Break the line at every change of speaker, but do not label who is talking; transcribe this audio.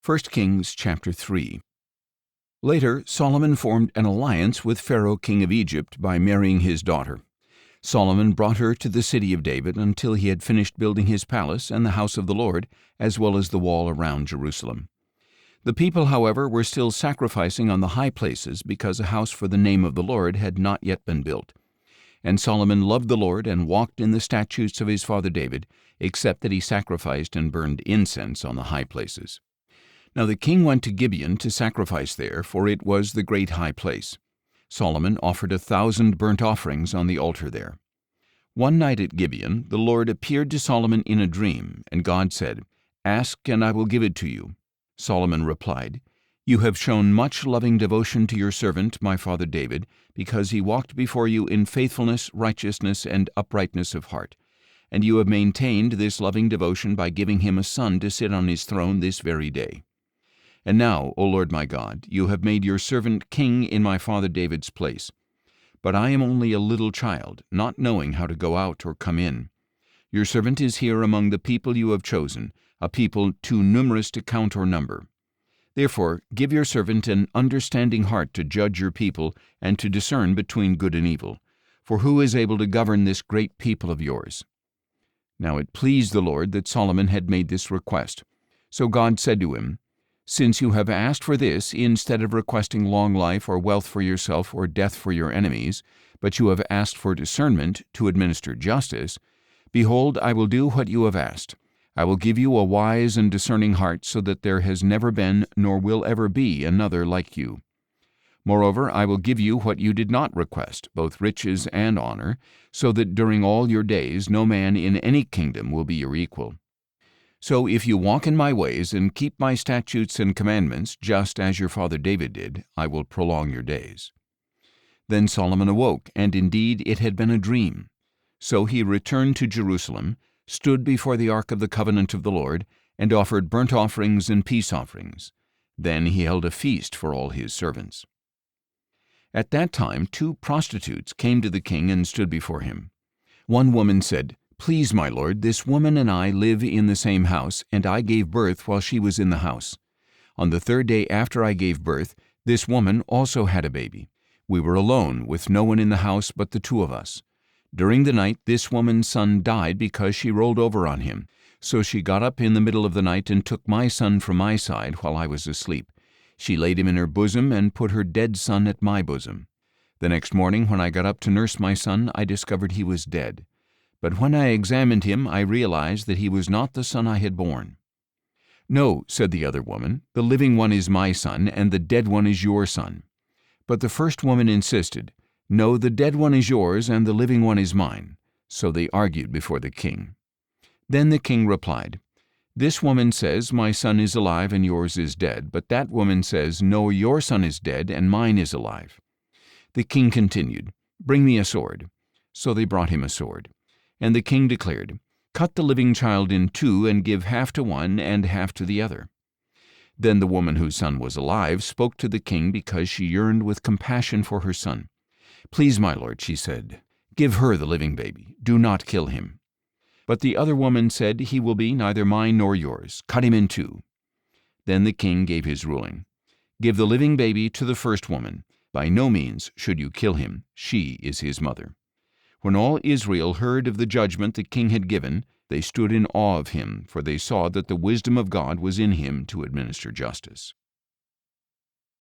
1 Kings chapter 3. Later, Solomon formed an alliance with Pharaoh king of Egypt by marrying his daughter. Solomon brought her to the city of David until he had finished building his palace and the house of the Lord, as well as the wall around Jerusalem. The people, however, were still sacrificing on the high places because a house for the name of the Lord had not yet been built. And Solomon loved the Lord and walked in the statutes of his father David, except that he sacrificed and burned incense on the high places. Now the king went to Gibeon to sacrifice there, for it was the great high place. Solomon offered 1,000 burnt offerings on the altar there. One night at Gibeon, the Lord appeared to Solomon in a dream, and God said, "Ask, and I will give it to you." Solomon replied, "You have shown much loving devotion to your servant, my father David, because he walked before you in faithfulness, righteousness, and uprightness of heart. And you have maintained this loving devotion by giving him a son to sit on his throne this very day. And now, O Lord my God, you have made your servant king in my father David's place. But I am only a little child, not knowing how to go out or come in. Your servant is here among the people you have chosen, a people too numerous to count or number. Therefore, give your servant an understanding heart to judge your people and to discern between good and evil. For who is able to govern this great people of yours?" Now it pleased the Lord that Solomon had made this request. So God said to him, "Since you have asked for this instead of requesting long life or wealth for yourself or death for your enemies, but you have asked for discernment to administer justice, behold, I will do what you have asked. I will give you a wise and discerning heart, so that there has never been nor will ever be another like you. Moreover, I will give you what you did not request, both riches and honor, so that during all your days no man in any kingdom will be your equal. So if you walk in my ways and keep my statutes and commandments, just as your father David did, I will prolong your days." Then Solomon awoke, and indeed it had been a dream. So he returned to Jerusalem, stood before the ark of the covenant of the Lord, and offered burnt offerings and peace offerings. Then he held a feast for all his servants. At that time 2 prostitutes came to the king and stood before him. One woman said, "Please, my lord, this woman and I live in the same house, and I gave birth while she was in the house. On the 3rd day after I gave birth, this woman also had a baby. We were alone, with no one in the house but the 2 of us. During the night, this woman's son died because she rolled over on him. So she got up in the middle of the night and took my son from my side while I was asleep. She laid him in her bosom and put her dead son at my bosom. The next morning, when I got up to nurse my son, I discovered he was dead. But when I examined him, I realized that he was not the son I had born." "No," said the other woman, "the living one is my son, and the dead one is your son." But the first woman insisted, "No, the dead one is yours, and the living one is mine." So they argued before the king. Then the king replied, "This woman says, 'My son is alive and yours is dead,' but that woman says, 'No, your son is dead and mine is alive.'" The king continued, "Bring me a sword." So they brought him a sword. And the king declared, "Cut the living child in 2 and give half to one and half to the other." Then the woman whose son was alive spoke to the king because she yearned with compassion for her son. "Please, my lord," she said, "give her the living baby. Do not kill him." But the other woman said, "He will be neither mine nor yours. Cut him in 2. Then the king gave his ruling. "Give the living baby to the first woman. By no means should you kill him. She is his mother." When all Israel heard of the judgment the king had given, they stood in awe of him, for they saw that the wisdom of God was in him to administer justice.